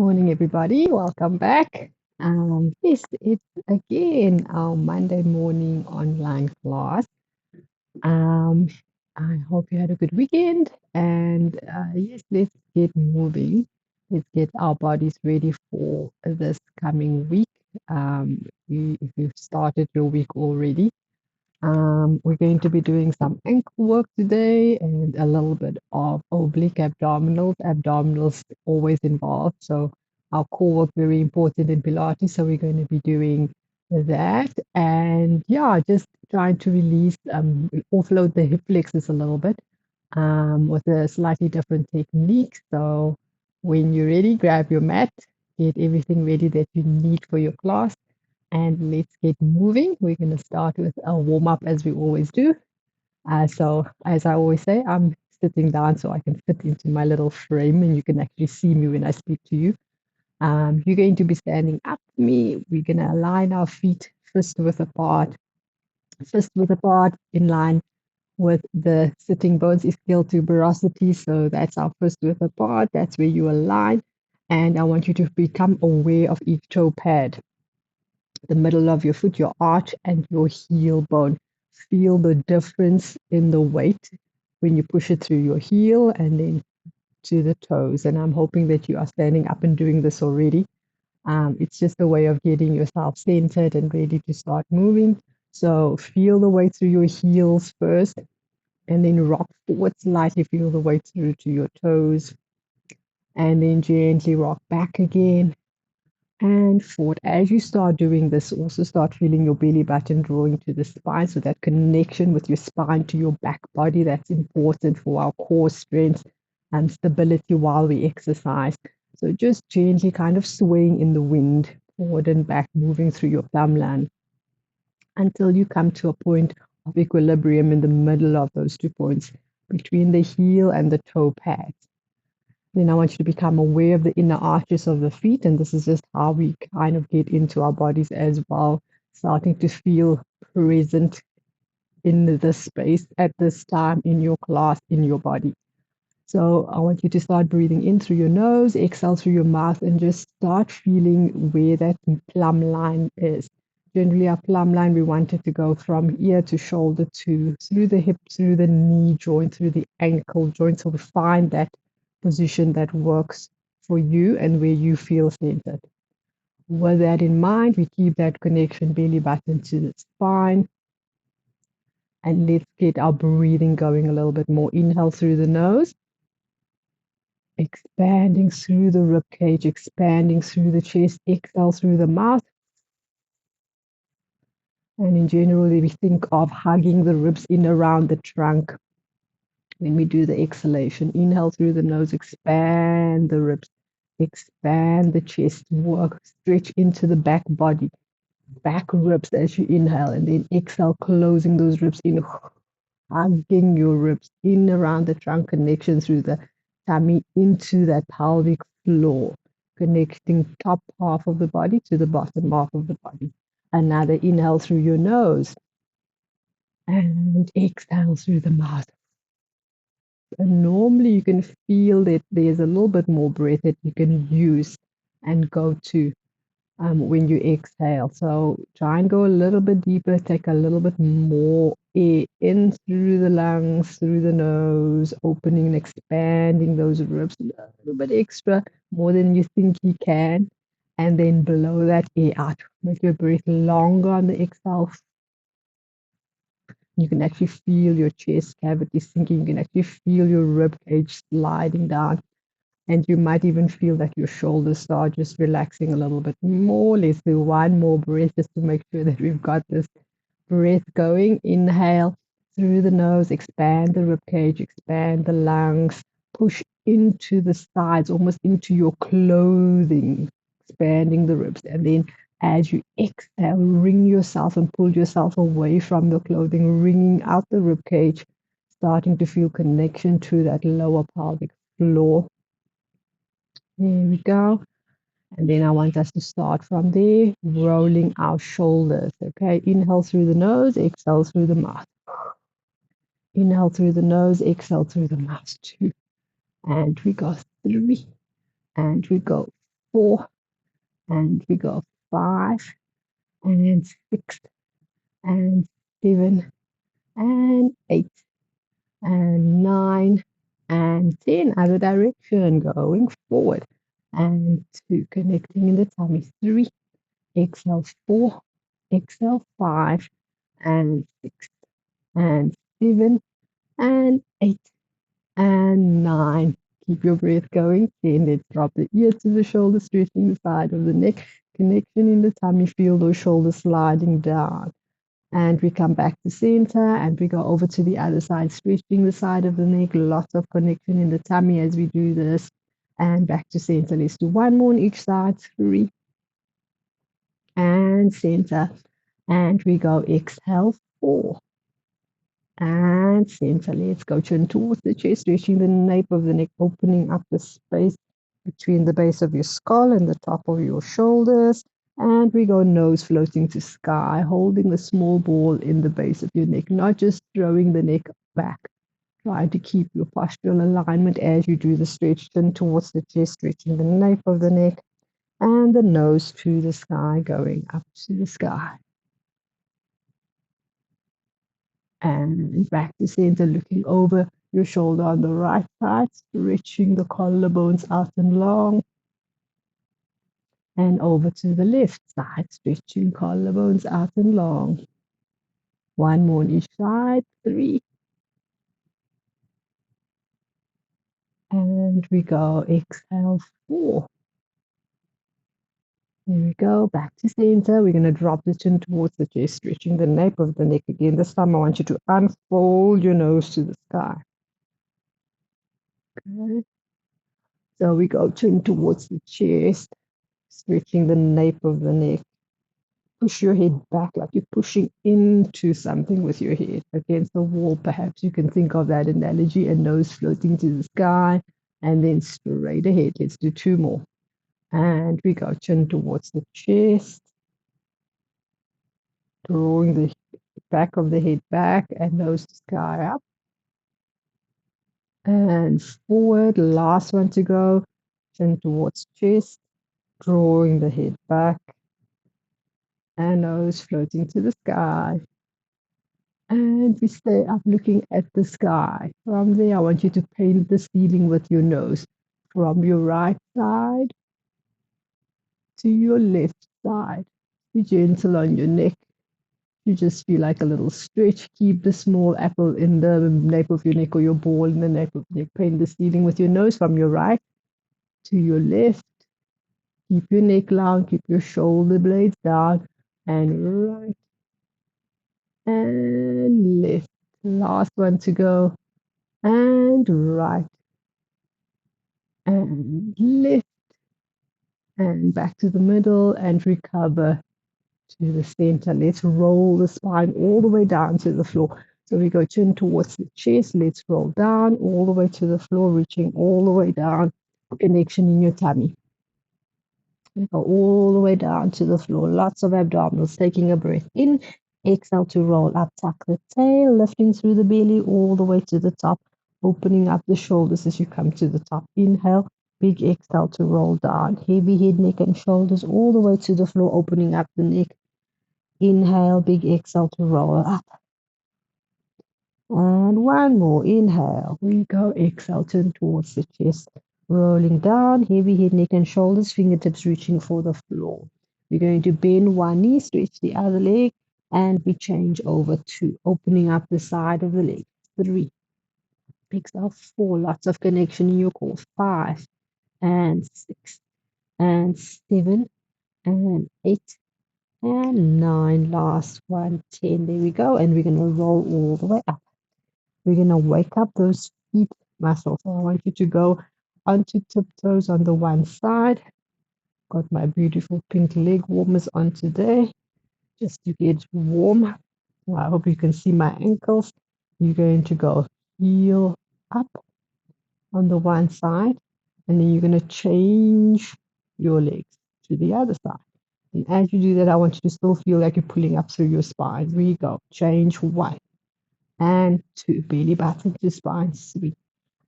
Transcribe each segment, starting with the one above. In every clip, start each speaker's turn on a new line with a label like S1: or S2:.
S1: Morning, everybody. Welcome back. Yes, it's again our Monday morning online class. Um, I hope you had a good weekend. And yes, let's get moving. Let's get our bodies ready for this coming week. If you've started your week already, we're going to be doing some ankle work today and a little bit of oblique abdominals. Abdominals always involved. So our core work very important in Pilates. So we're going to be doing that. And yeah, just trying to release, offload the hip flexors a little bit with a slightly different technique. So when you're ready, grab your mat, get everything ready that you need for your class and let's get moving. We're going to start with a warm up as we always do. So, as I always say, I'm sitting down so I can fit into my little frame and you can actually see me when I speak to you. You're going to be standing up to me. We're going to align our feet fist width apart in line with the sitting bones ischial tuberosity. So that's our fist width apart. That's where you align. And I want you to become aware of each toe pad, the middle of your foot, your arch, and your heel bone. Feel the difference in the weight when you push it through your heel and then to the toes. And I'm hoping that you are standing up and doing this already. It's just a way of getting yourself centered and ready to start moving. So feel the way through your heels first, and then rock forward slightly. Feel the way through to your toes, and then gently rock back again and forward. As you start doing this, also start feeling your belly button drawing to the spine. So that connection with your spine to your back body, that's important for our core strength and stability while we exercise. So just gently kind of swaying in the wind, forward and back, moving through your thumbland until you come to a point of equilibrium in the middle of those 2 points between the heel and the toe pads. Then I want you to become aware of the inner arches of the feet. And this is just how we kind of get into our bodies as well, starting to feel present in this space at this time in your class, in your body. So I want you to start breathing in through your nose, exhale through your mouth, and just start feeling where that plumb line is. Generally, our plumb line, we want it to go from ear to shoulder to through the hip, through the knee joint, through the ankle joint. So we find that position that works for you and where you feel centered. With that in mind, we keep that connection belly button to the spine. And let's get our breathing going a little bit more. Inhale through the nose, expanding through the rib cage, expanding through the chest. Exhale through the mouth. And in general, we think of hugging the ribs in around the trunk when we do the exhalation. Inhale through the nose, expand the ribs, expand the chest, work, stretch into the back body, back ribs as you inhale, and then exhale, closing those ribs in, hugging your ribs in around the trunk, connection through the tummy into that pelvic floor, connecting top half of the body to the bottom half of the body. Another inhale through your nose and exhale through the mouth. And normally you can feel that there's a little bit more breath that you can use and go to when you exhale. So try and go a little bit deeper, take a little bit more air in through the lungs, through the nose, opening and expanding those ribs a little bit extra, more than you think you can. And then blow that air out. Make your breath longer on the exhale. You can actually feel your chest cavity sinking. You can actually feel your rib cage sliding down. And you might even feel that your shoulders start just relaxing a little bit more. Let's do one more breath just to make sure that we've got this breath going. Inhale through the nose, expand the rib cage, expand the lungs, push into the sides, almost into your clothing, expanding the ribs. And then as you exhale, wring yourself and pull yourself away from the clothing, wringing out the rib cage, starting to feel connection to that lower pelvic floor. There we go. And then I want us to start from there, rolling our shoulders. Okay, inhale through the nose, exhale through the mouth. Inhale through the nose, exhale through the mouth. 2. And we go 3. And we go 4, and we go 5, and 6, and 7, and 8, and 9, and 10. Other direction, going forward. And 2, connecting in the tummy. 3, exhale 4, exhale 5, and 6, and 7, and 8, and 9. Keep your breath going. 10. Let's drop the ear to the shoulder, stretching the side of the neck. Connection in the tummy. Feel those shoulders sliding down. And we come back to center and we go over to the other side, stretching the side of the neck. Lots of connection in the tummy as we do this. And back to center. Let's do one more on each side. 3. And center. And we go exhale. 4. And center. Let's go chin towards the chest, stretching the nape of the neck, opening up the space between the base of your skull and the top of your shoulders. And we go nose floating to sky, holding the small ball in the base of your neck, not just throwing the neck back. Try to keep your postural alignment as you do the stretch, chin towards the chest, stretching the nape of the neck and the nose to the sky, going up to the sky. And back to center, looking over your shoulder on the right side, stretching the collarbones out and long. And over to the left side, stretching collarbones out and long. One more on each side. 3. And we go. Exhale. 4. Here we go. Back to center. We're going to drop the chin towards the chest, stretching the nape of the neck again. This time I want you to unfold your nose to the sky. Okay. So we go chin towards the chest, stretching the nape of the neck. Push your head back like you're pushing into something with your head against the wall. Perhaps you can think of that analogy, and nose floating to the sky, and then straight ahead. Let's do 2 more. And we go chin towards the chest, drawing the back of the head back and nose to sky up. And forward, last one to go. Chin towards chest, drawing the head back and nose floating to the sky. And we stay up looking at the sky. From there, I want you to paint the ceiling with your nose. From your right side to your left side. Be gentle on your neck. You just feel like a little stretch. Keep the small apple in the nape of your neck, or your ball in the nape of your neck. Paint the ceiling with your nose from your right to your left. Keep your neck long. Keep your shoulder blades down. And right and left. Last one to go. And right and lift and back to the middle and recover to the center. Let's roll the spine all the way down to the floor. So we go chin towards the chest. Let's roll down all the way to the floor, reaching all the way down. Connection in your tummy. We go all the way down to the floor. Lots of abdominals. Taking a breath in. Exhale to roll up. Tuck the tail, lifting through the belly all the way to the top. Opening up the shoulders as you come to the top. Inhale. Big exhale to roll down. Heavy head, neck, and shoulders all the way to the floor. Opening up the neck. Inhale. Big exhale to roll up. And one more. Inhale. We go. Exhale. Turn towards the chest. Rolling down, heavy head, neck, and shoulders, fingertips reaching for the floor. We're going to bend one knee, stretch the other leg, and we change over to opening up the side of the leg. 3. Exhale. 4. Lots of connection in your core. 5 and 6 and 7 and 8 and 9. Last one. 10. There we go. And we're going to roll all the way up. We're going to wake up those feet muscles. So I want you to go onto tiptoes on the one side. Got my beautiful pink leg warmers on today, just to get warm. I hope you can see my ankles. You're going to go heel up on the one side, and then you're going to change your legs to the other side. And as you do that, I want you to still feel like you're pulling up through your spine. Here you go. Change 1 and 2. Belly button to spine. 3.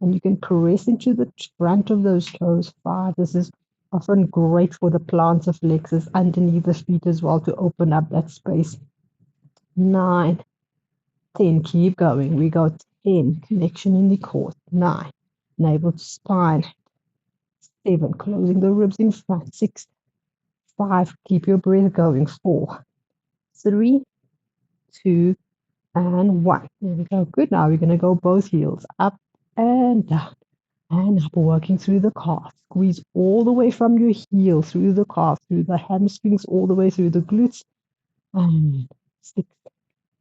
S1: And you can caress into the front of those toes. 5. This is Often great for the plantar flexors underneath the feet as well to open up that space. 9, 10, keep going. We go 10, connection in the core. 9, navel to spine. 7, closing the ribs in front. 6, 5, keep your breath going. 4, 3, 2, and 1. There we go. Good. Now we're going to go both heels up and down and up, working through the calf. Squeeze all the way from your heel through the calf, through the hamstrings, all the way through the glutes. And 6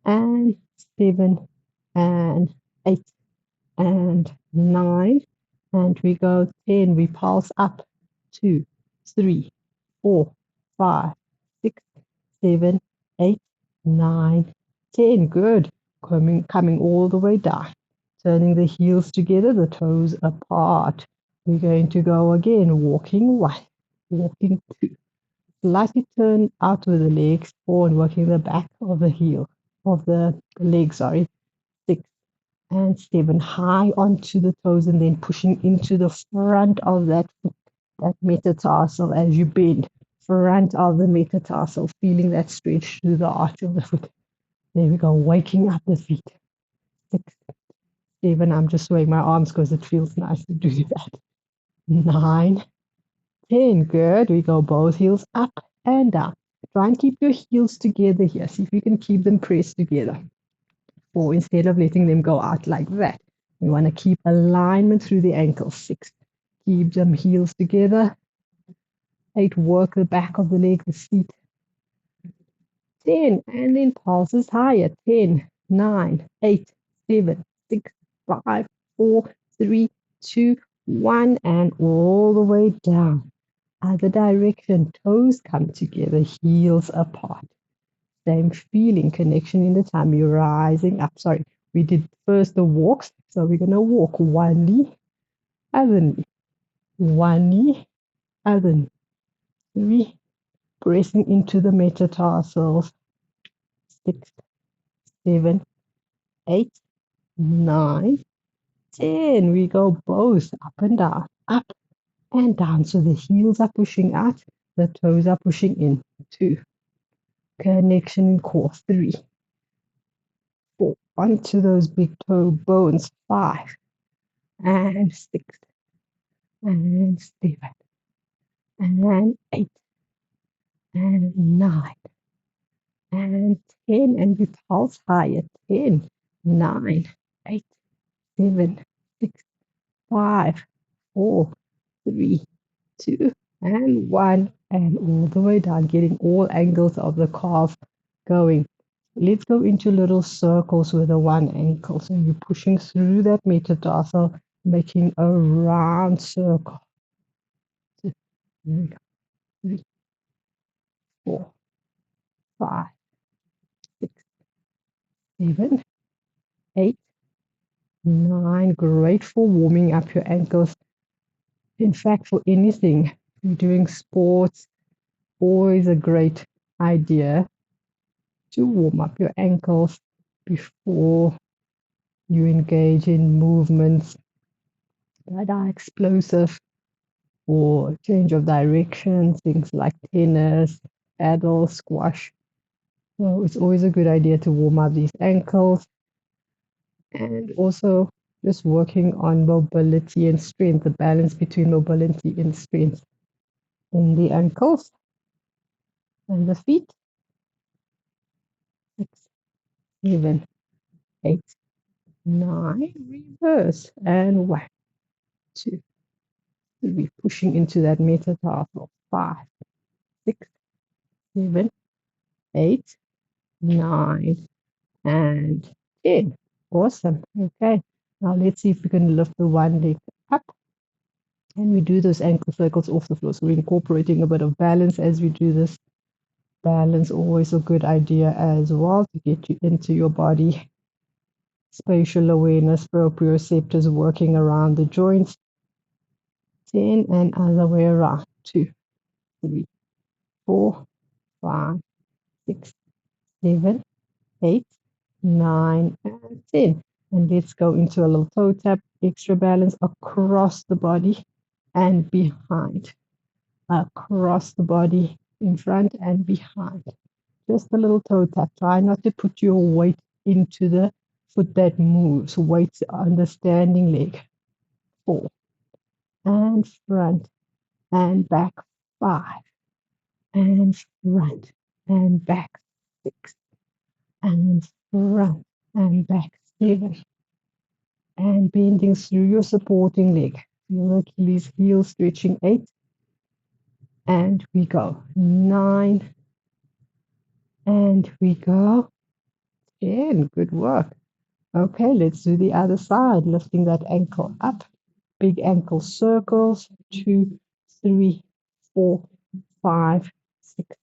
S1: and 7 and 8 and 9. And we go 10. We pulse up. 2, 3, 4, 5, 6, 7, 8, 9, 10. Good. Coming all the way down. Turning the heels together, the toes apart. We're going to go again. Walking 1, walking 2. Slightly turn out with the legs, 4, and working the back of the heel, of the leg, sorry. 6 and 7. High onto the toes and then pushing into the front of that foot, that metatarsal as you bend. Front of the metatarsal, feeling that stretch through the arch of the foot. There we go, waking up the feet. 6, 7, I'm just swaying my arms because it feels nice to do that. 9, 10, good. We go both heels up and down. Try and keep your heels together here. See if you can keep them pressed together. Or instead of letting them go out like that, we want to keep alignment through the ankles. 6, keep them heels together. 8, work the back of the leg, the feet. 10, and then pulses higher. 10, 9, 8, 7, 6, 5, 4, 3, 2, 1, and all the way down. Other direction, toes come together, heels apart. Same feeling, connection in the tummy, rising up. Sorry, we did first the walks, so we're going to walk one knee, other knee, one knee, other knee. 3, pressing into the metatarsals. 6, 7, 8, 9, 10. We go both up and down, up and down. So the heels are pushing out, the toes are pushing in. 2, connection in core. 3, 4, onto those big toe bones. 5 and 6 and 7 and 8 and 9 and 10. And we pulse higher. 10, 9, 8, 7, 6, 5, 4, 3, 2, and 1. And all the way down, getting all angles of the calf going. Let's go into little circles with the one ankle. So you're pushing through that metatarsal, making a round circle. 2, 3, 4, 5, 6, 7, 8, 9. Great for warming up your ankles. In fact, for anything, you're doing sports, always a great idea to warm up your ankles before you engage in movements that are explosive or change of direction, things like tennis, paddle, squash. So it's always a good idea to warm up these ankles, and also just working on mobility and strength, the balance between mobility and strength in the ankles and the feet. 6, 7, 8, 9, reverse, and 1, 2, 3, pushing into that metatarsal. 5, 6, 7, 8, 9, and 10. Awesome. Okay. Now let's see if we can lift the one leg up. And we do those ankle circles off the floor. So we're incorporating a bit of balance as we do this. Balance, always a good idea as well to get you into your body. Spatial awareness, proprioceptors working around the joints. 10 and other way around. 2, 3, 4, 5, 6, 7, 8, 9, and 10. And let's go into a little toe tap, extra balance across the body and behind. across the body, in front and behind. Just a little toe tap. Try not to put your weight into the foot that moves. Weight on the standing leg. 4. And front and back. 5. And front and back. 6. And front and back. 7. And bending through your supporting leg. Your Achilles heel stretching. 8. And we go. 9. And we go. 10. Good work. Okay, let's do the other side. Lifting that ankle up. Big ankle circles. 2, 3, 4, 5, 6,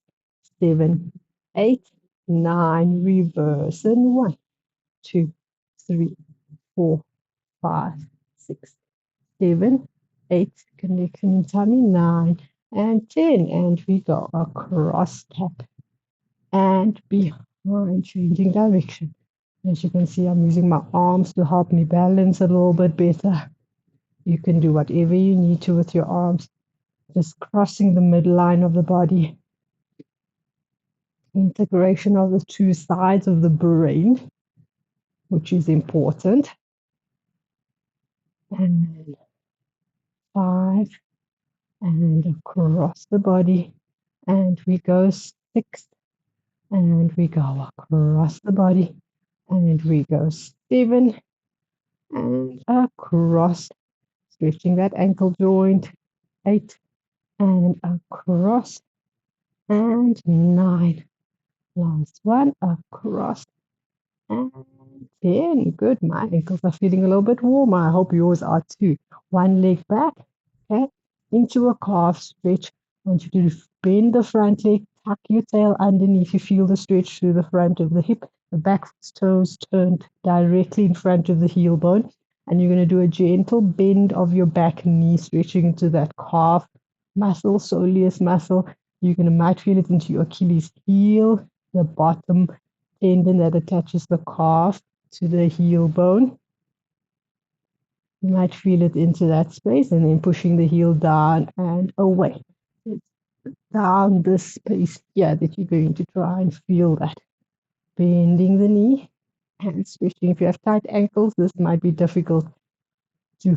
S1: 7, 8, 9. Reverse. And 1, 2, 3, 4, 5, 6, 7, 8. Connection in tummy. 9 and 10. And we go across, tap and behind, changing direction. As you can see, I'm using my arms to help me balance a little bit better. You can do whatever you need to with your arms. Just crossing the midline of the body. Integration of the two sides of the brain, which is important. And 5. And across the body. And we go 6. And we go across the body. And we go 7. And across. Stretching that ankle joint. 8. And across. And 9. Last one. Across. And 10. Good. My ankles are feeling a little bit warmer. I hope yours are too. One leg back. Okay. Into a calf stretch. I want you to bend the front leg. Tuck your tail underneath. You feel the stretch through the front of the hip. The back toes turned directly in front of the heel bone. And you're going to do a gentle bend of your back knee, stretching into that calf muscle, soleus muscle. You're going to might feel it into your Achilles heel, the bottom tendon that attaches the calf to the heel bone. You might feel it into that space and then pushing the heel down and away. It's down this space here that you're going to try and feel that. Bending the knee and stretching. If you have tight ankles, this might be difficult to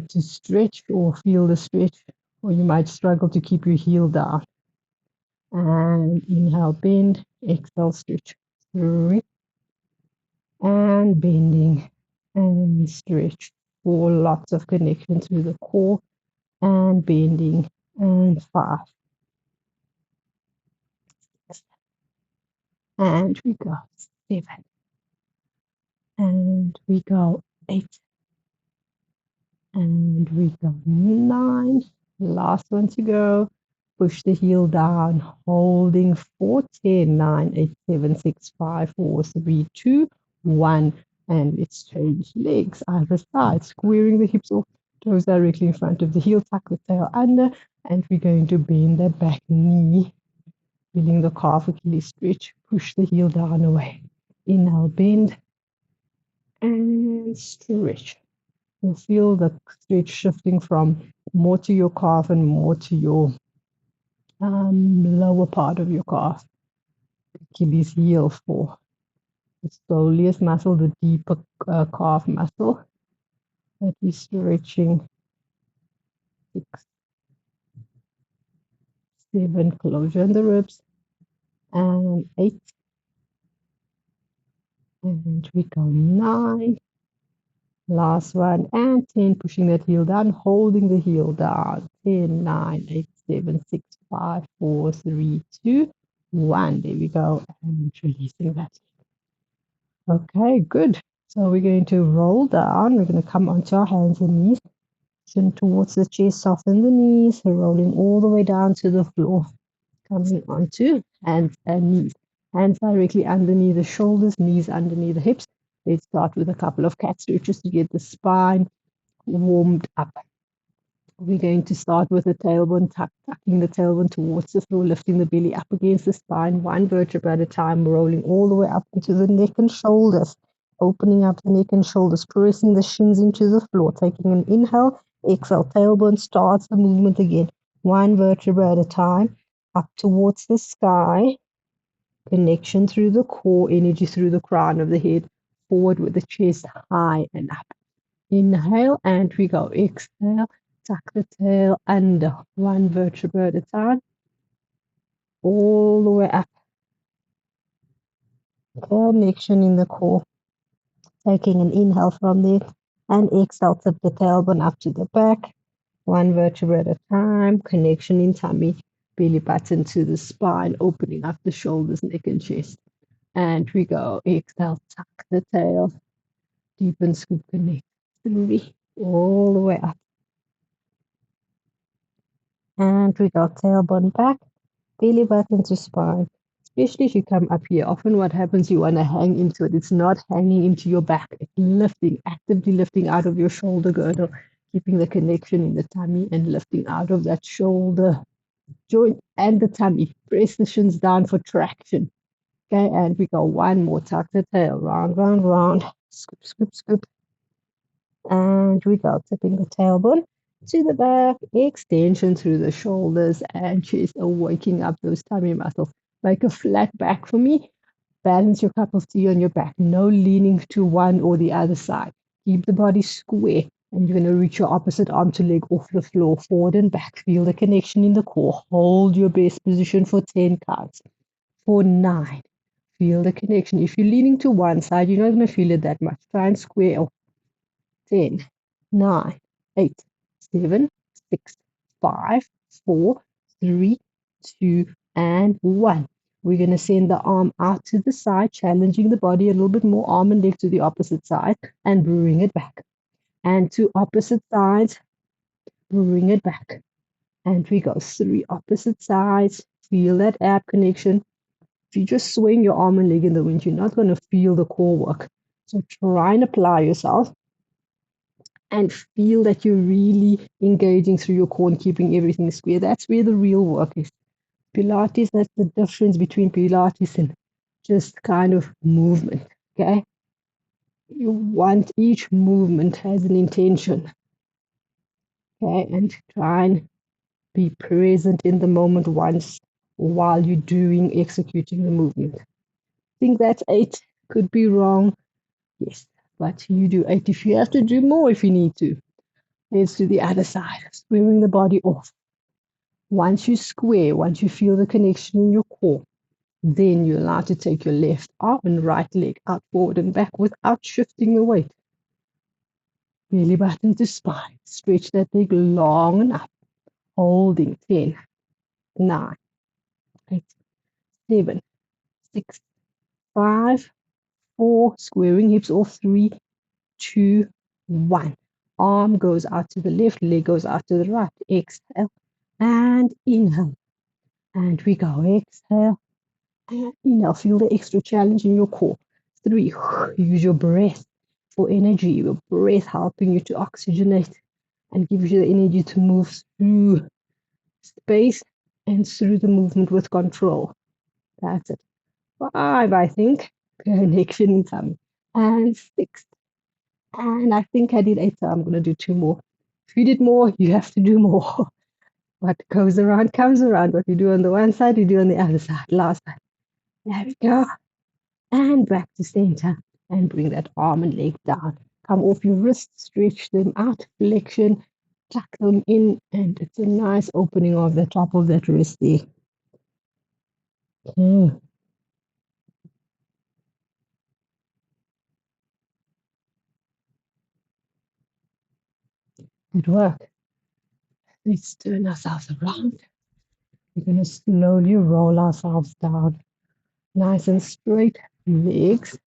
S1: stretch or feel the stretch, or you might struggle to keep your heel down. And inhale, bend, exhale, stretch through it. And bending and stretch for lots of connection through the core and bending. And 5. And we go 7. And we go 8. And we go 9. Last one to go. Push the heel down, holding 4, 10, 9, 8, 7, 6, 5, 4, 3, 2, 1. And let's change legs either side, squaring the hips off, toes directly in front of the heel, tuck the tail under, and we're going to bend that back knee, feeling the calf Achilles stretch, push the heel down away. Inhale, bend, and stretch. You'll feel the stretch shifting from more to your calf and more to your lower part of your calf. Achilles heel for the soleus muscle, the deeper calf muscle that we're stretching. 6, 7, closure in the ribs, and 8, and we go 9. Last one, and 10, pushing that heel down, holding the heel down. 10, 9, 8, 7, 6, 5, 4, 3, 2, 1. There we go, and releasing that. Okay, good. So we're going to roll down. We're going to come onto our hands and knees. Chin towards the chest, soften the knees, rolling all the way down to the floor. Coming onto hands and knees. Hands directly underneath the shoulders, knees underneath the hips. Let's start with a couple of cat stretches to get the spine warmed up. We're going to start with the tailbone, tucking the tailbone towards the floor, lifting the belly up against the spine, one vertebra at a time, rolling all the way up into the neck and shoulders, opening up the neck and shoulders, pressing the shins into the floor, taking an inhale, exhale, tailbone starts the movement again. one vertebra at a time, up towards the sky, connection through the core, energy through the crown of the head, forward with the chest high and up. Inhale, and we go. Exhale, tuck the tail under, one vertebra at a time, all the way up. Connection in the core. Taking an inhale from there, and exhale, tip the tailbone up to the back, one vertebra at a time, connection in tummy, belly button to the spine, opening up the shoulders, neck, and chest. And we go. Exhale, tuck the tail, deepen, scoop, connect. 3, all the way up. And we go. Tailbone back, belly button to spine. Especially if you come up here, often what happens, you want to hang into it. It's not hanging into your back. It's lifting, actively lifting out of your shoulder girdle, keeping the connection in the tummy and lifting out of that shoulder joint and the tummy. Press the shins down for traction. Okay, and we go one more. Tuck the tail, round, round, round. Scoop, scoop, scoop. And we go. Tipping the tailbone to the back, extension through the shoulders and chest, waking up those tummy muscles. Make a flat back for me. Balance your cup of tea on your back. No leaning to one or the other side. Keep the body square. And you're going to reach your opposite arm to leg off the floor, forward and back. Feel the connection in the core. Hold your best position for 10 counts. For 9. Feel the connection. If you're leaning to one side, you're not going to feel it that much. Try and square off. 10, 9, 8, 7, 6, 5, 4, 3, 2, and 1. We're going to send the arm out to the side, challenging the body a little bit more, arm and leg to the opposite side, and bring it back. And to opposite sides, bring it back. And we go 3 opposite sides. Feel that ab connection. If you just swing your arm and leg in the wind, you're not going to feel the core work. So try and apply yourself and feel that you're really engaging through your core and keeping everything square. That's where the real work is. Pilates, that's the difference between Pilates and just kind of movement, okay? You want each movement has an intention, okay? And try and be present in the moment once while you're executing the movement. I think that's 8. Could be wrong. Yes, but you do 8. If you have to do more, if you need to. Let's do the other side, squaring the body off. Once you square, once you feel the connection in your core, then you're allowed to take your left arm and right leg out, forward and back without shifting the weight. Belly button to spine. Stretch that leg long and up. Holding 10, 9, 8, 7, 6, 5, 4. Squaring hips off. 3, 2, 1. Arm goes out to the left, leg goes out to the right. Exhale and inhale. And we go. Exhale and inhale. Feel the extra challenge in your core. 3. Use your breath for energy. Your breath helping you to oxygenate and give you the energy to move through space and through the movement with control. That's it. 5, I think. Connection in tummy. And 6. And I think I did 8, so I'm going to do 2 more. If you did more, you have to do more. What goes around comes around. What you do on the one side, you do on the other side. Last time. There we go. And back to center. And bring that arm and leg down. Come off your wrists, stretch them out, flexion, tuck them in, and it's a nice opening of the top of that wrist there. Okay. Good work. Let's turn ourselves around. We're going to slowly roll ourselves down. Nice and straight legs.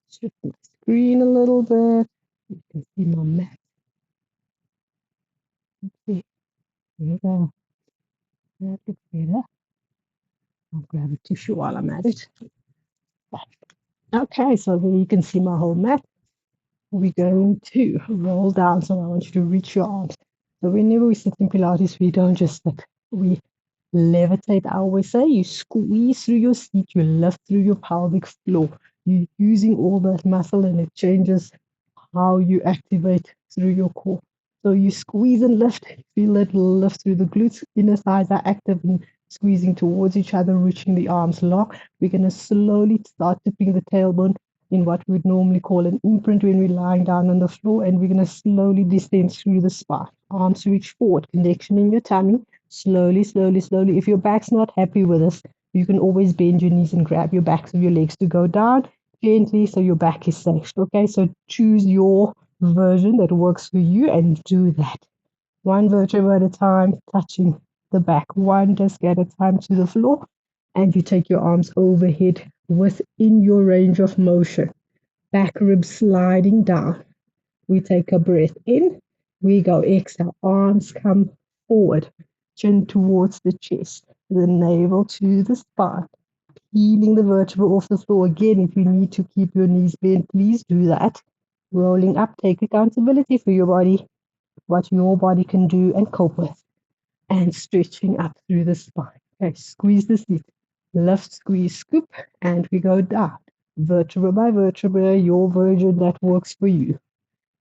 S1: Shift my screen a little bit. You can see my mat. Okay, there we go. That looks better. I'll grab a tissue while I'm at it. Okay, so then you can see my whole mat. We're going to roll down, so I want you to reach your arms. So whenever we sit in Pilates, we don't just sit. We levitate. I always say you squeeze through your seat, you lift through your pelvic floor. You're using all that muscle and it changes how you activate through your core. So you squeeze and lift, feel it lift through the glutes, inner thighs are active and squeezing towards each other, reaching the arms lock. We're going to slowly start tipping the tailbone in what we'd normally call an imprint when we're lying down on the floor, and we're going to slowly descend through the spine. Arms reach forward, connection in your tummy, slowly, slowly, slowly. If your back's not happy with this, you can always bend your knees and grab your backs of your legs to go down gently so your back is safe. Okay, so choose your version that works for you and do that. One vertebra at a time, touching the back, one disc at a time to the floor, and you take your arms overhead within your range of motion. Back ribs sliding down. We take a breath in, we go exhale, arms come forward, chin towards the chest, the navel to the spine, peeling the vertebra off the floor. Again, if you need to keep your knees bent, please do that. Rolling up, take accountability for your body, what your body can do and cope with, and stretching up through the spine. Okay, squeeze the seat, lift, squeeze, scoop, and we go down. Vertebra by vertebra, your version that works for you.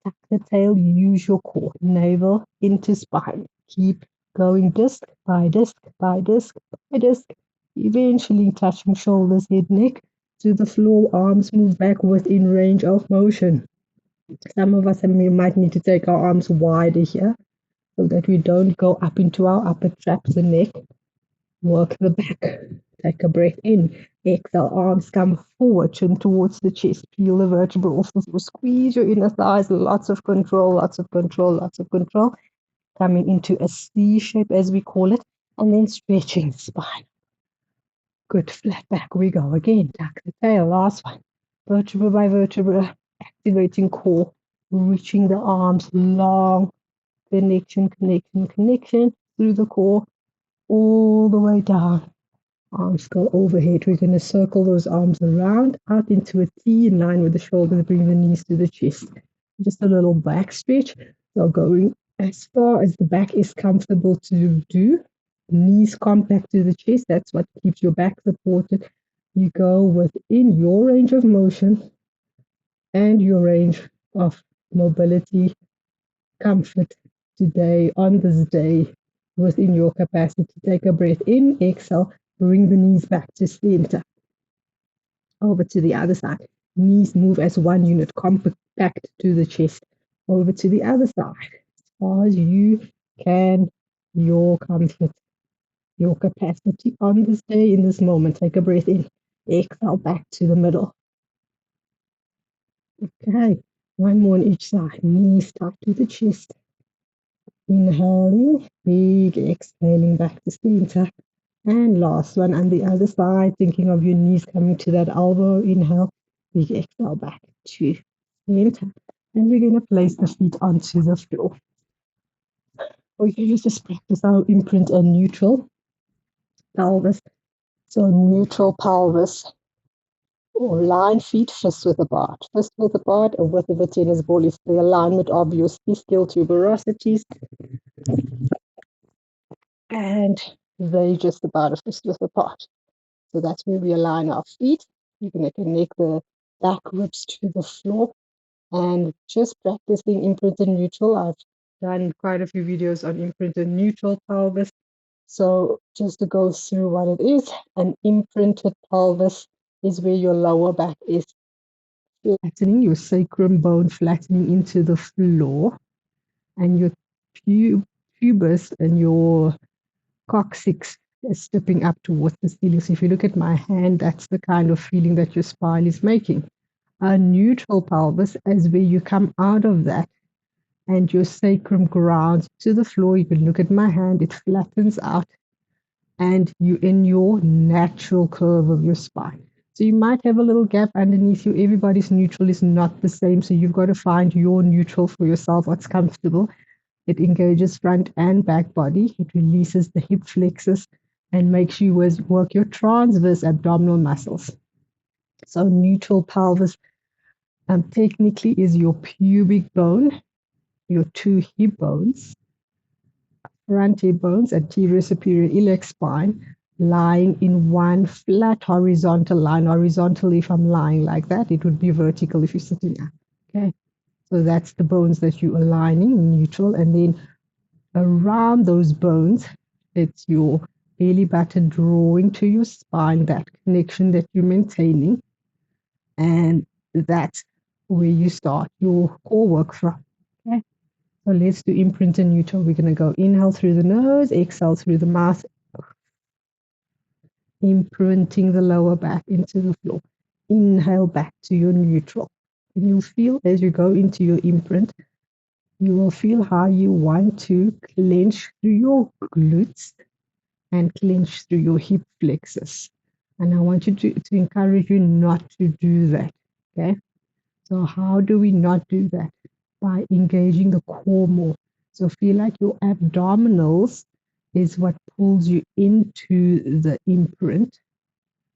S1: Tuck the tail, use your core, navel into spine. Keep going disc by disc by disc by disc, eventually touching shoulders, head, neck to the floor, arms move back within range of motion. Some of us might need to take our arms wider here so that we don't go up into our upper traps and neck. Work the back. Take a breath in. Exhale, arms come forward, chin towards the chest. Peel the vertebra off the floor. Squeeze your inner thighs. Lots of control, lots of control, lots of control. Coming into a C shape, as we call it, and then stretching the spine. Good, flat back we go again. Tuck the tail, last one. Vertebra by vertebra, activating core, reaching the arms long, connection, connection, connection through the core, all the way down. Arms go overhead. We're going to circle those arms around, out into a T in line with the shoulders, bring the knees to the chest. Just a little back stretch. So going as far as the back is comfortable to do. Knees compact to the chest. That's what keeps your back supported. You go within your range of motion and your range of mobility, comfort today, on this day, within your capacity. Take a breath in, exhale, bring the knees back to center. Over to the other side. Knees move as one unit, compact to the chest. Over to the other side. As far as you can, your comfort, your capacity on this day, in this moment. Take a breath in. Exhale back to the middle. Okay, one more on each side. Knees tight to the chest. Inhaling, big, exhaling back to center. And last one on the other side, thinking of your knees coming to that elbow. Inhale, big exhale back to center. And we're going to place the feet onto the floor. We're going to just practice our imprint and neutral pelvis. So neutral pelvis or line feet, fist width apart. Fist width apart, a width of a tennis ball is the alignment of your ischial tuberosities. And they just about a fist width apart. So that's where we align our feet. You're going to connect the back ribs to the floor and just practicing imprint and neutral. I've done quite a few videos on imprint and neutral pelvis. So just to go through what it is, an imprinted pelvis is where your lower back is flattening, your sacrum bone flattening into the floor, and your pubis and your coccyx is stepping up towards the ceiling. So if you look at my hand, that's the kind of feeling that your spine is making. A neutral pelvis is where you come out of that and your sacrum grounds to the floor. You can look at my hand, it flattens out and you're in your natural curve of your spine. So you might have a little gap underneath you. Everybody's neutral is not the same. So you've got to find your neutral for yourself, what's comfortable. It engages front and back body. It releases the hip flexors and makes you work your transverse abdominal muscles. So neutral pelvis technically is your pubic bone, your two hip bones, front hip bones, anterior superior iliac spine, lying in one flat horizontal line. Horizontal if I'm lying like that. It would be vertical if you're sitting up. Okay. So that's the bones that you're aligning, neutral, and then around those bones, it's your belly button drawing to your spine, that connection that you're maintaining. And that's where you start your core work from. Okay. So let's do imprint and neutral. We're going to go inhale through the nose, exhale through the mouth, imprinting the lower back into the floor. Inhale back to your neutral. And you'll feel as you go into your imprint, you will feel how you want to clench through your glutes and clench through your hip flexors. And I want you to encourage you not to do that. Okay. So how do we not do that? By engaging the core more. So feel like your abdominals is what pulls you into the imprint,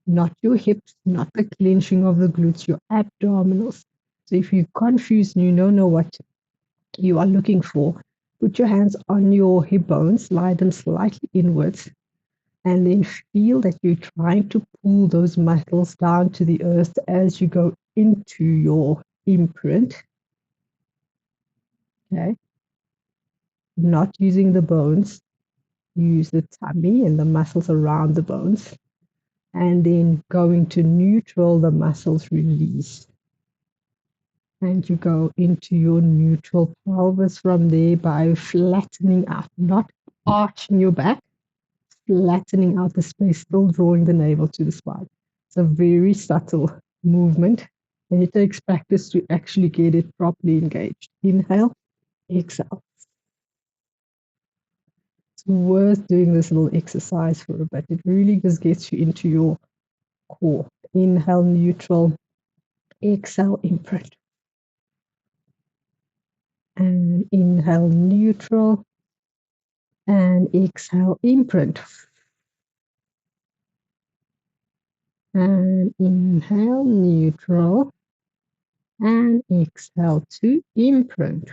S1: not your hips, not the clenching of the glutes, your abdominals. So if you're confused and you don't know what you are looking for, put your hands on your hip bones, slide them slightly inwards, and then feel that you're trying to pull those muscles down to the earth as you go into your imprint. Okay. Not using the bones, use the tummy and the muscles around the bones. And then going to neutral, the muscles release. And you go into your neutral pelvis from there by flattening out, not arching your back, flattening out the space, still drawing the navel to the spine. It's a very subtle movement, and it takes practice to actually get it properly engaged. Inhale, exhale. It's worth doing this little exercise for a bit. It really just gets you into your core. Inhale, neutral, exhale, imprint. And inhale, neutral, and exhale, imprint. And inhale, neutral, and exhale to imprint.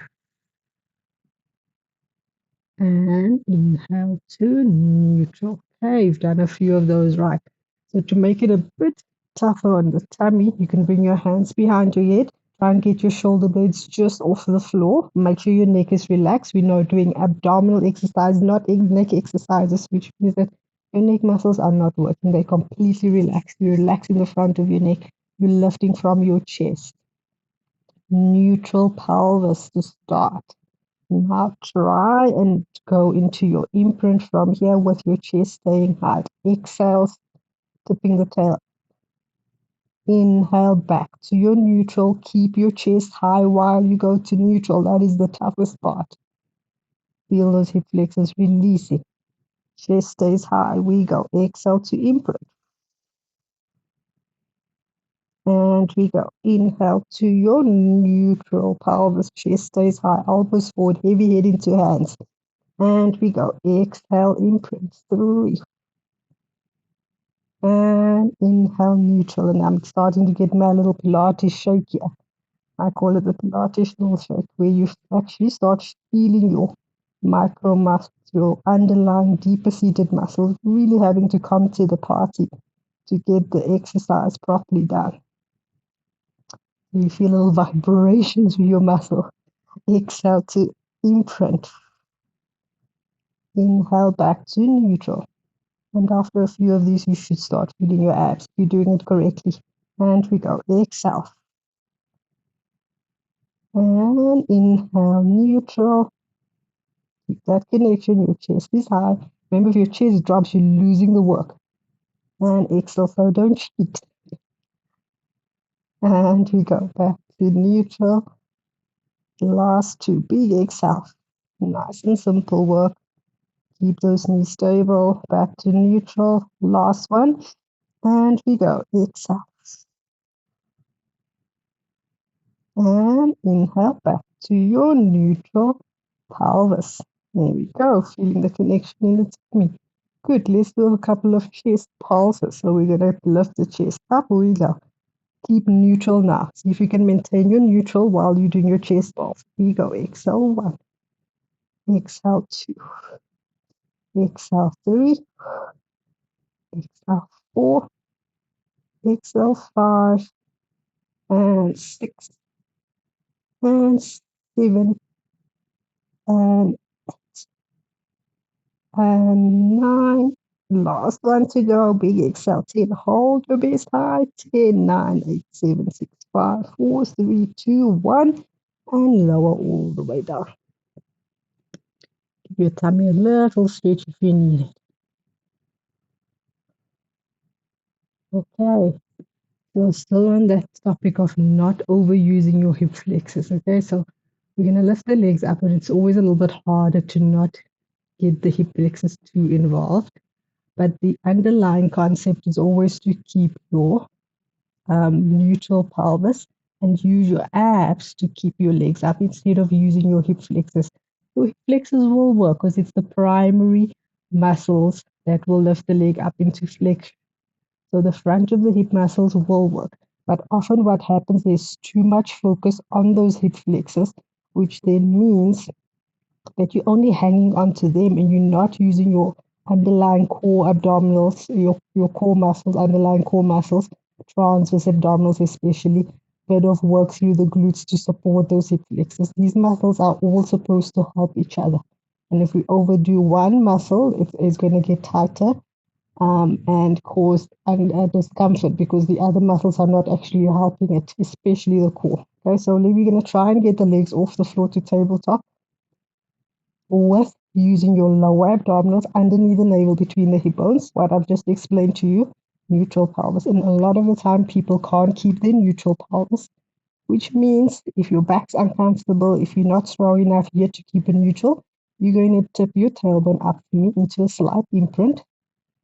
S1: And inhale to neutral. Okay, you've done a few of those right. So to make it a bit tougher on the tummy, you can bring your hands behind your head. Try and get your shoulder blades just off the floor. Make sure your neck is relaxed. We know doing abdominal exercise, not neck exercises, which means that your neck muscles are not working. They're completely relaxed. You're relaxing the front of your neck. You're lifting from your chest. Neutral pelvis to start. Now try and go into your imprint from here with your chest staying high. Exhale, tipping the tail. Inhale back to your neutral. Keep your chest high while you go to neutral. That is the toughest part. Feel those hip flexors releasing. Chest stays high. We go. Exhale to imprint. And we go. Inhale to your neutral. Pelvis, chest stays high. Elbows forward. Heavy head into hands. And we go. Exhale, imprint. 3. And inhale, neutral. And I'm starting to get my little Pilates shake here. I call it the Pilates little shake, where you actually start feeling your micro muscles, your underlying deeper seated muscles, really having to come to the party to get the exercise properly done. You feel little vibrations with your muscle. Exhale to imprint. Inhale back to neutral. And after a few of these, you should start feeling your abs. You're doing it correctly. And we go. Exhale. And inhale, neutral. Keep that connection. Your chest is high. Remember, if your chest drops, you're losing the work. And exhale, so don't cheat. And we go back to neutral. Last 2. Big exhale. Nice and simple work. Keep those knees stable. Back to neutral. Last one. And we go. Exhale. And inhale back to your neutral pelvis. There we go. Feeling the connection in the tummy. Good. Let's do a couple of chest pulses. So we're going to lift the chest up. Here we go. Keep neutral now. See if you can maintain your neutral while you're doing your chest pulse. Here we go. Exhale 1. Exhale 2. Exhale 3. Exhale 4. Exhale 5. And 6. and 7 and 9. Last one to go. Big exhale. 10. Hold your best height. 10, 9, 8, 7, 6, 5, 4, 3, 2, 1. And lower all the way down. Give your tummy a little stretch if you need it. Okay. So still on that topic of not overusing your hip flexors. Okay. So we're going to lift the legs up, and it's always a little bit harder to not get the hip flexors too involved. But the underlying concept is always to keep your neutral pelvis and use your abs to keep your legs up instead of using your hip flexors. Your hip flexors will work because it's the primary muscles that will lift the leg up into flexion. So the front of the hip muscles will work. But often what happens is too much focus on those hip flexors, which then means that you're only hanging on to them and you're not using your underlying core abdominals, your core muscles, underlying core muscles, transverse abdominals especially, bit of work through the glutes to support those hip flexors. These muscles are all supposed to help each other. And if we overdo one muscle, it's going to get tighter and cause discomfort because the other muscles are not actually helping it, especially the core. Okay, so we're going to try and get the legs off the floor to tabletop with using your lower abdominals underneath the navel between the hip bones, what I've just explained to you, neutral pelvis. And a lot of the time, people can't keep their neutral pelvis, which means if your back's uncomfortable, if you're not strong enough yet to keep it neutral, you're going to tip your tailbone up into a slight imprint.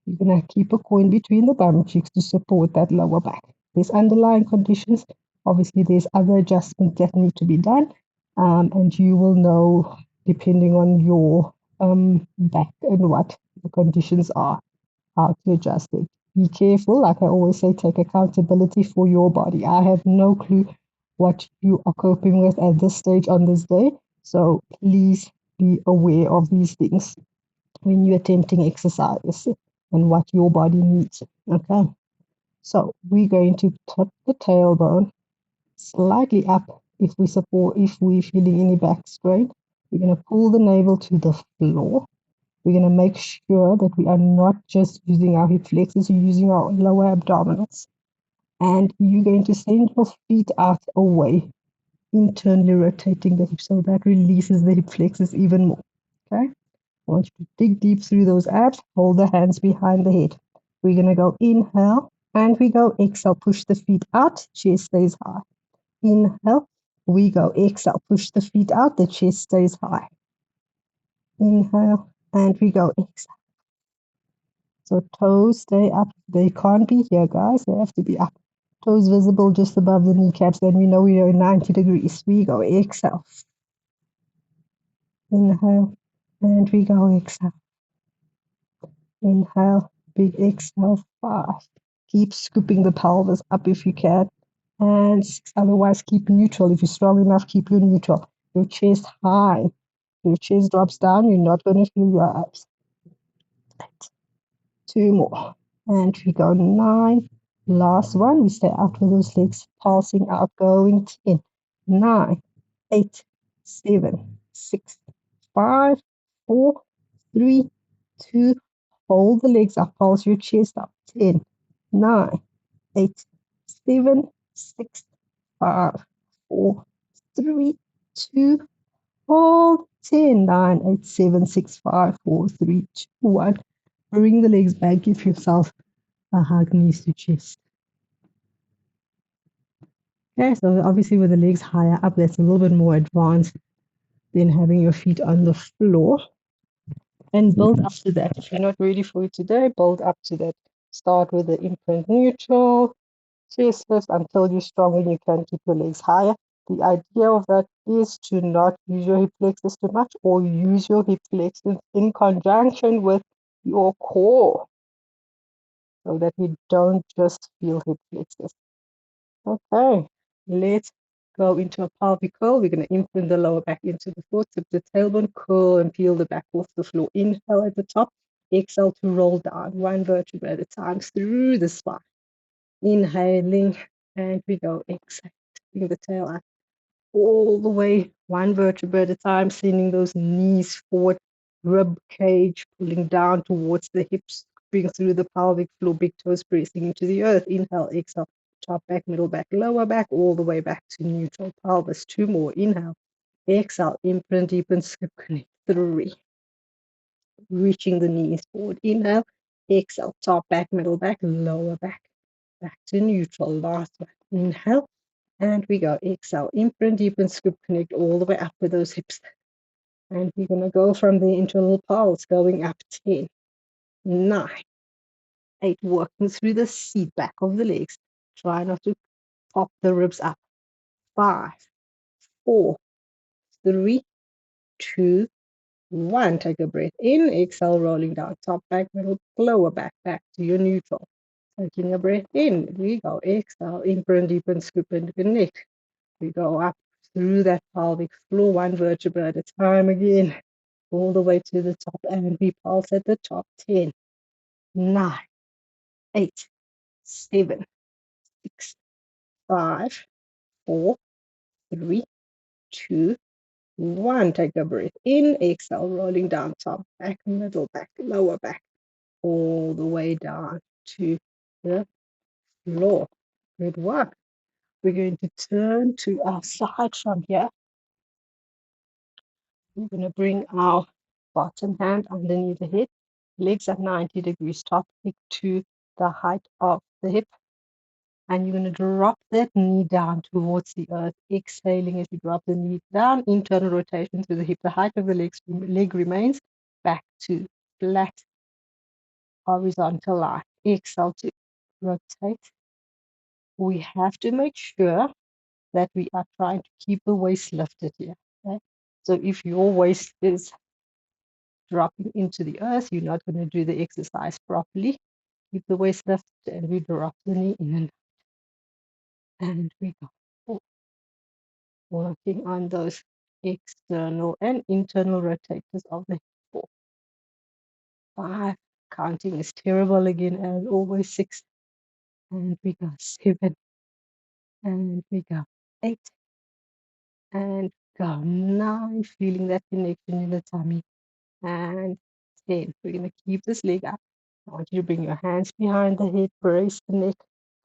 S1: You're going to keep a coin between the bum cheeks to support that lower back. There's underlying conditions. Obviously, there's other adjustments that need to be done. And you will know, depending on your back and what the conditions are, how to adjust it. Be careful. Like I always say, take accountability for your body. I have no clue what you are coping with at this stage on this day. So please be aware of these things when you're attempting exercise and what your body needs. Okay. So we're going to tip the tailbone slightly up if we're feeling any back strain. We're going to pull the navel to the floor. We're going to make sure that we are not just using our hip flexors, you're using our lower abdominals. And you're going to send your feet out away, internally rotating the hips so that releases the hip flexors even more. Okay. I want you to dig deep through those abs, hold the hands behind the head. We're going to go inhale and we go exhale, push the feet out, chest stays high. Inhale, we go exhale, push the feet out, the chest stays high. Inhale and we go exhale. So toes stay up. They can't be here, guys. They have to be up. Toes visible just above the kneecaps. Then we know we are 90 degrees. We go exhale. Inhale and we go exhale. Inhale, big exhale, 5. Keep scooping the pelvis up if you can. And 6. Otherwise, keep neutral. If you're strong enough, keep your neutral. Your chest high. Your chest drops down, you're not going to feel your abs. 8. 2 more. And we go 9. Last one. We stay out with those legs pulsing out, going 10. 9, 8, 7, 6, 5, 4, 3, 2. Hold the legs up, pulse your chest up. 10, 9, 8, 7, 6, 5, 4, 3, 2. Hold 10, 9, 8, 7, 6, 5, 4, 3, 2, 1. Bring the legs back. Give yourself a hug, knees to chest. Okay, so obviously with the legs higher up, that's a little bit more advanced than having your feet on the floor. And build up to that. If you're not ready for it today, build up to that. Start with the imprint neutral, chest lift until you're strong and you can keep your legs higher. The idea of that is to not use your hip flexors too much or use your hip flexors in conjunction with your core so that you don't just feel hip flexors. Okay, let's go into a pelvic curl. We're going to imprint the lower back into the floor, tip the tailbone, curl and peel the back off the floor. Inhale at the top, exhale to roll down, one vertebra at a time through the spine. Inhaling, and we go exhale, bring the tail up. all the way, one vertebra at a time, sending those knees forward, rib cage pulling down towards the hips, bring through the pelvic floor, big toes pressing into the earth. Inhale, exhale, top back, middle back, lower back, all the way back to neutral pelvis. 2 more. Inhale, exhale, imprint, deepen, skip, connect. 3. Reaching the knees forward. Inhale, exhale, top back, middle back, lower back, back to neutral. Last one. Inhale, and we go. Exhale, imprint, deepen, scoop, connect all the way up with those hips. And we're going to go from the internal pulse, going up 10, 9, 8, working through the seat back of the legs. Try not to pop the ribs up. 5, 4, 3, 2, 1. Take a breath in. Exhale, rolling down. Top back, middle, lower back, back to your neutral. Taking a breath in. We go. Exhale, imprint, deepen, scoop, and connect. We go up through that pelvic floor, one vertebra at a time again, all the way to the top, and we pulse at the top. 10, 9, 8, 7, 6, 5, 4, 3, 2, 1. Take a breath in. Exhale, rolling down, top back, middle back, lower back, all the way down to the floor. Good work. We're going to turn to our side from here. We're going to bring our bottom hand underneath the head, legs at 90 degrees, top hip to the height of the hip. And you're going to drop that knee down towards the earth, exhaling as you drop the knee down, internal rotation through the hip. The height of the leg remains back to flat horizontal line. Exhale to rotate. We have to make sure that we are trying to keep the waist lifted here. Okay? So if your waist is dropping into the earth, you're not going to do the exercise properly. Keep the waist lifted and we drop the knee in and we go. Working on those external and internal rotators of the hip. 4, 5, counting is terrible again as always. 6, and we go. 7, and we go. 8, and go. 9, feeling that connection in the tummy, and 10. We're going to keep this leg up. I want you to bring your hands behind the head, brace the neck,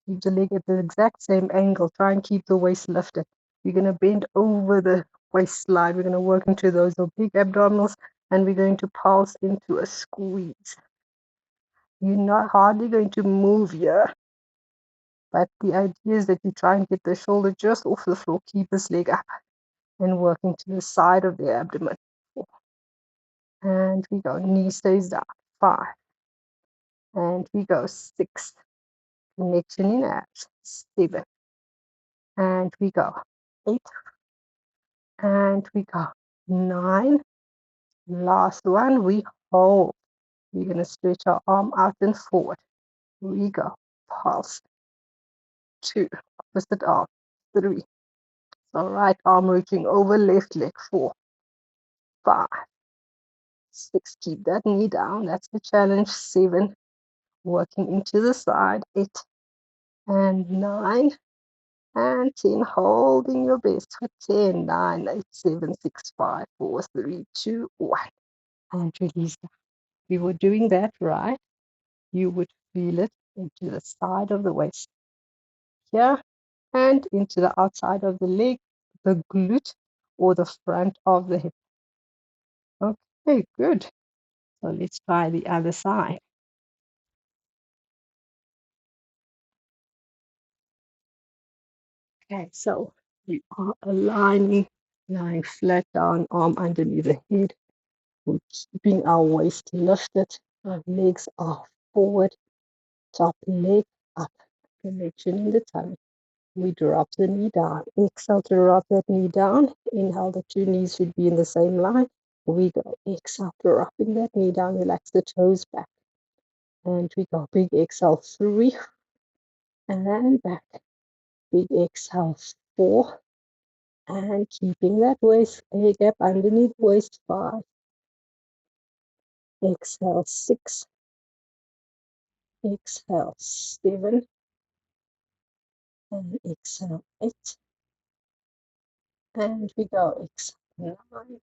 S1: keep the leg at the exact same angle. Try and keep the waist lifted. You're going to bend over the waistline. We're going to work into those oblique abdominals, and we're going to pulse into a squeeze. You're not hardly going to move here, but the idea is that you try and get the shoulder just off the floor. Keep this leg up and working to the side of the abdomen. 4, and we go. Knee stays down. 5, and we go. 6, connection in abs. 7, and we go. 8, and we go. 9, last one, we hold. We're going to stretch our arm out and forward. We go. Pulse. 2, opposite arm. 3, so right arm reaching over left leg. 4, 5, 6, keep that knee down. That's the challenge. 7, working into the side. 8, and 9, and 10, holding your best for 10, 9, 8, 7, 6, 5, 4, 3, 2, 1, and release. If you were doing that right, you would feel it into the side of the waist here and into the outside of the leg, the glute, or the front of the hip. Okay, good. So let's try the other side. Okay, so we are aligning, lying flat down, arm underneath the head. We're keeping our waist lifted. Our legs are forward, top leg up, connection in the tummy. We drop the knee down. Exhale to drop that knee down. Inhale, the 2 knees should be in the same line. We go. Exhale, dropping that knee down. Relax the toes back. And we go. Big exhale, 3. And back. Big exhale, 4. And keeping that waist gap underneath waist. 5. Exhale, 6. Exhale, 7. And exhale, 8. And we go exhale 9.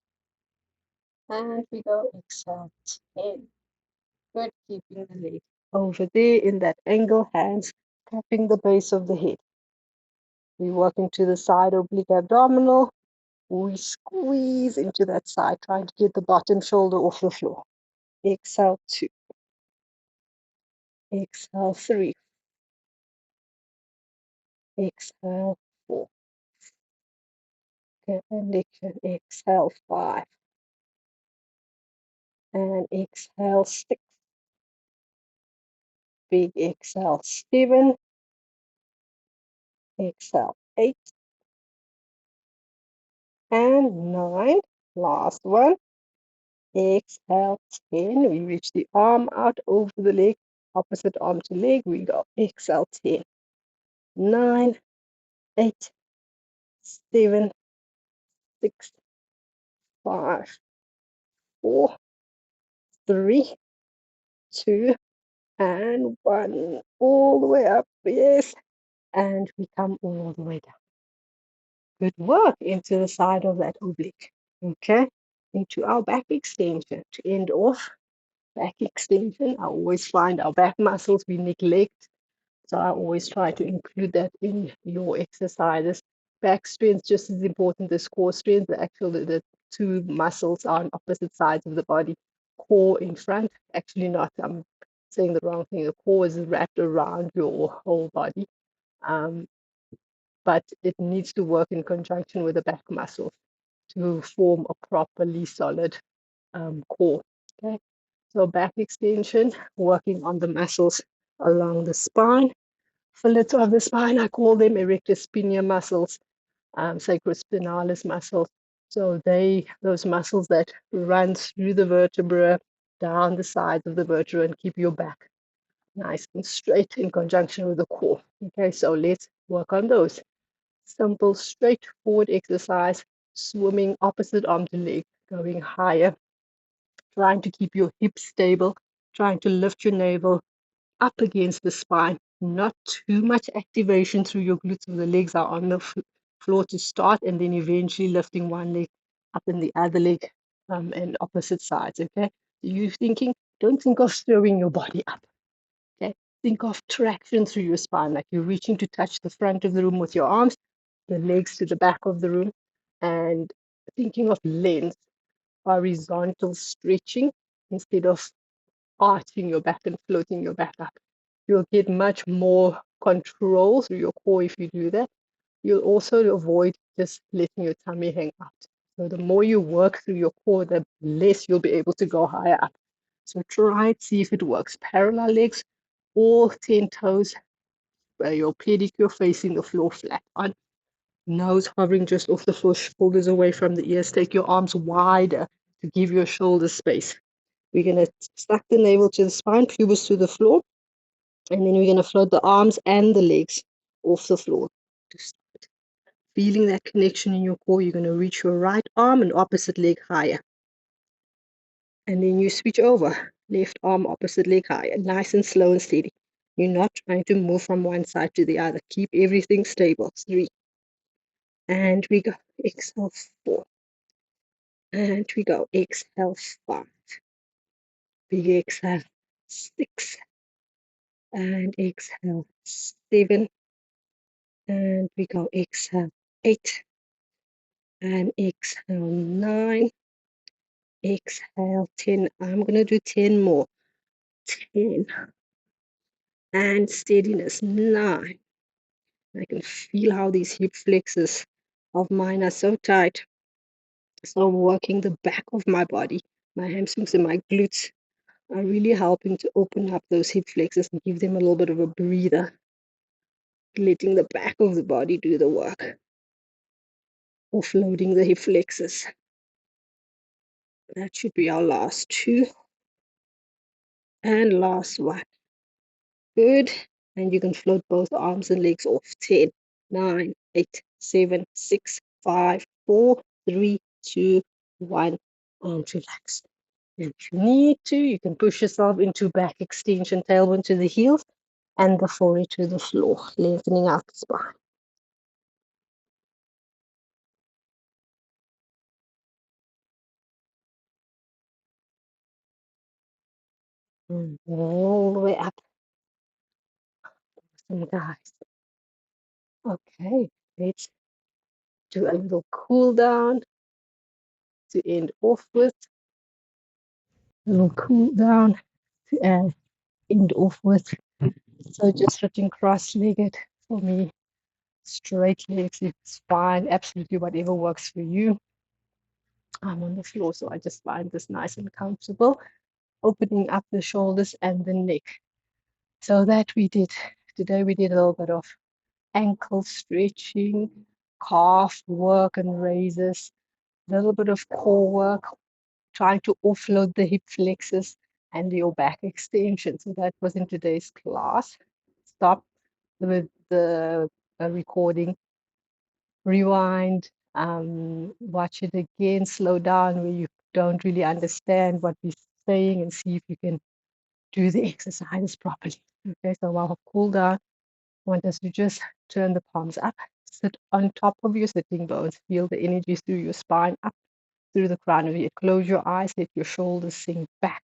S1: And we go exhale 10. Good, keeping the leg over there in that angle, hands tapping the base of the head. We work into the side oblique abdominal. We squeeze into that side, trying to get the bottom shoulder off the floor. Exhale 2. Exhale 3. Exhale 4. Good, and exhale 5. And exhale 6. Big exhale 7. Exhale 8. And 9. Last one. Exhale 10. We reach the arm out over the leg, opposite arm to leg. We go exhale 10. 9, 8, 7, 6, 5, 4, 3, 2, and 1. All the way up. Yes. And we come all the way down. Good work into the side of that oblique. Okay. Into our back extension. To end off back extension, I always find our back muscles we neglect. So I always try to include that in your exercises. Back strength just as important as core strength. The two muscles are on opposite sides of the body. Core in front. Actually not, I'm saying the wrong thing. The core is wrapped around your whole body. But it needs to work in conjunction with the back muscles to form a properly solid core. Okay, so back extension, working on the muscles along the spine, fillets of the spine. I call them erectus spinae muscles, sacrospinalis muscles. So those muscles that run through the vertebra, down the sides of the vertebra, and keep your back nice and straight in conjunction with the core. Okay, so let's work on those. Simple, straightforward exercise, swimming opposite arm to leg, going higher, trying to keep your hips stable, trying to lift your navel up against the spine, not too much activation through your glutes so the legs are on the floor to start, and then eventually lifting one leg up and the other leg and opposite sides, okay? You're thinking, don't think of throwing your body up, okay? Think of traction through your spine, like you're reaching to touch the front of the room with your arms, the legs to the back of the room, and thinking of length, horizontal stretching instead of arching your back and floating your back up. You'll get much more control through your core if you do that. You'll also avoid just letting your tummy hang out. So the more you work through your core, the less you'll be able to go higher up. So try it, see if it works. Parallel legs, all 10 toes, where your pedicure facing the floor flat on. Nose hovering just off the floor, shoulders away from the ears. Take your arms wider to give your shoulder space. We're going to suck the navel to the spine, pubis to the floor, and then we're going to float the arms and the legs off the floor. Just feeling that connection in your core, you're going to reach your right arm and opposite leg higher. And then you switch over, left arm, opposite leg higher, nice and slow and steady. You're not trying to move from one side to the other. Keep everything stable. 3. And we go. Exhale 4. And we go. Exhale 5. Big exhale 6. And exhale 7. And we go exhale 8. And exhale 9. Exhale 10. I'm going to do 10 more. 10. And steadiness 9. I can feel how these hip flexors of mine are so tight. So I'm working the back of my body. My hamstrings and my glutes are really helping to open up those hip flexors and give them a little bit of a breather. Letting the back of the body do the work. Offloading the hip flexors. That should be our last 2. And last one. Good. And you can float both arms and legs off. 10, 9, 8, 7, 6, 5, 4, 3, 2, 1. And relax. And if you need to, you can push yourself into back extension, tailbone to the heels, and the forehead to the floor, lengthening out the spine. All the way up. Awesome, guys. Okay, let's do a little cool down to end off with. A little cool down to end off with. So just sitting cross-legged for me. Straight legs is fine. Absolutely whatever works for you. I'm on the floor, so I just find this nice and comfortable. Opening up the shoulders and the neck. So that we did. Today we did a little bit of ankle stretching, calf work and raises, a little bit of core work, trying to offload the hip flexors and your back extension. So that was in today's class. Stop with the recording, rewind, watch it again, slow down where you don't really understand what we're saying and see if you can do the exercises properly. Okay, so while I cool down, I want us to just turn the palms up, sit on top of your sitting bones, feel the energy through your spine, up through the crown of your head. Close your eyes, let your shoulders sink back.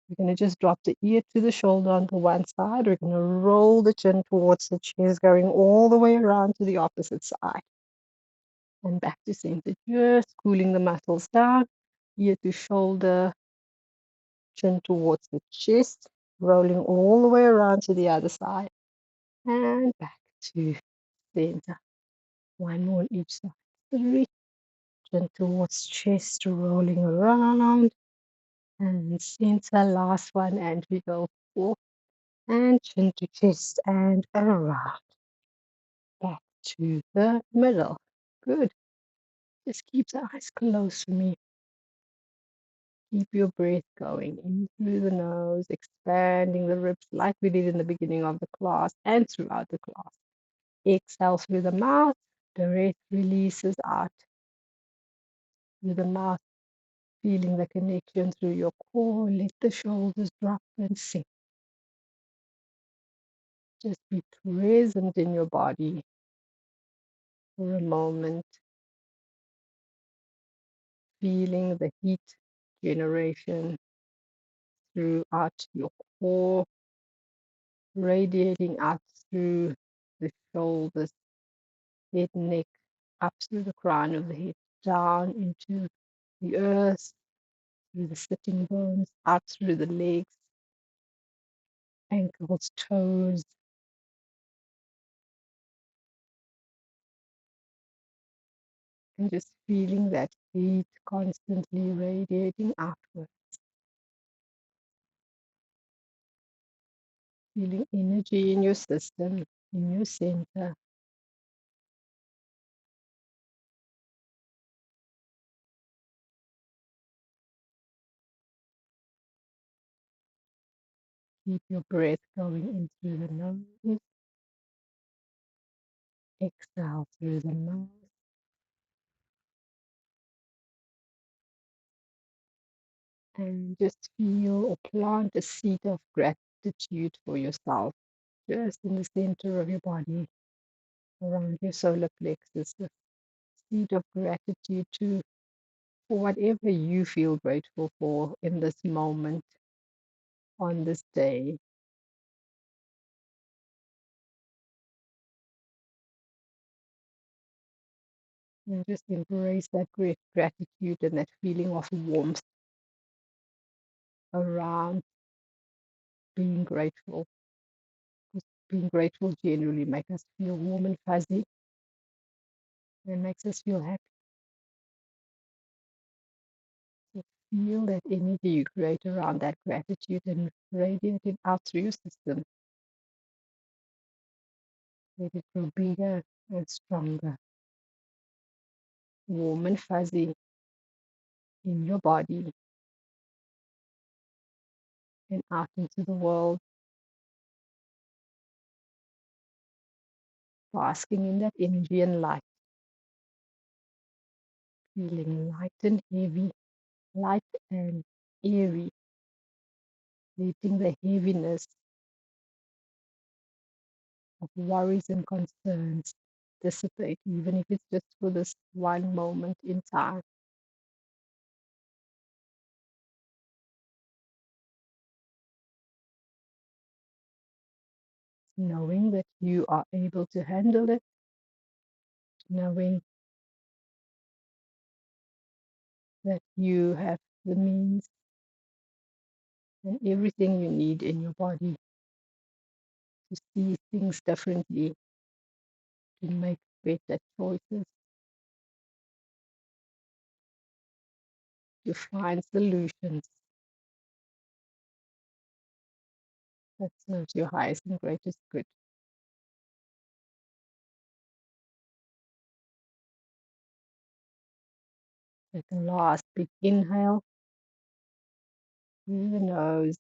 S1: We're going to just drop the ear to the shoulder on the one side. We're going to roll the chin towards the chest, going all the way around to the opposite side. And back to center, just cooling the muscles down, ear to shoulder, chin towards the chest, rolling all the way around to the other side, and back to center. One more on each side. 3, chin towards chest, rolling around, and center, last one, and we go 4, and chin to chest, and around, back to the middle. Good. Just keep the eyes closed for me. Keep your breath going in through the nose, expanding the ribs like we did in the beginning of the class and throughout the class. Exhale through the mouth, the breath releases out through the mouth, feeling the connection through your core. Let the shoulders drop and sink. Just be present in your body for a moment, feeling the heat generation throughout your core, radiating out through the shoulders, head, neck, up through the crown of the head, down into the earth, through the sitting bones, out through the legs, ankles, toes, and just feeling that heat constantly radiating outward, feeling energy in your system, in your center. Keep your breath going in through the nose, exhale through the mouth, and just feel or plant a seed of gratitude for yourself just in the center of your body, around your solar plexus, the seed of gratitude to for whatever you feel grateful for in this moment, on this day. And just embrace that great gratitude and that feeling of warmth around being grateful. Because being grateful generally makes us feel warm and fuzzy and makes us feel happy. So feel that energy you create around that gratitude and radiate it out through your system. Let it grow bigger and stronger, warm and fuzzy in your body and out into the world, basking in that energy and light, feeling light and heavy, light and airy, letting the heaviness of worries and concerns dissipate, even if it's just for this one moment in time. knowing that you are able to handle it, knowing that you have the means and everything you need in your body to see things differently, to make better choices, to find solutions that serves your highest and greatest good. Take a last big inhale through the nose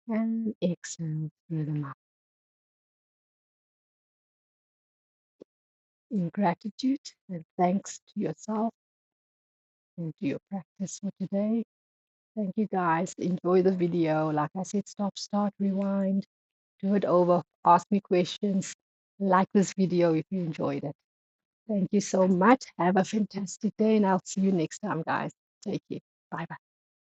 S1: and exhale through the mouth. In gratitude and thanks to yourself and to your practice for today. Thank you guys. Enjoy the video. Like I said, stop, start, rewind, do it over, ask me questions, like this video if you enjoyed it. Thank you so much. Have a fantastic day, and I'll see you next time, guys. Take care. Bye bye.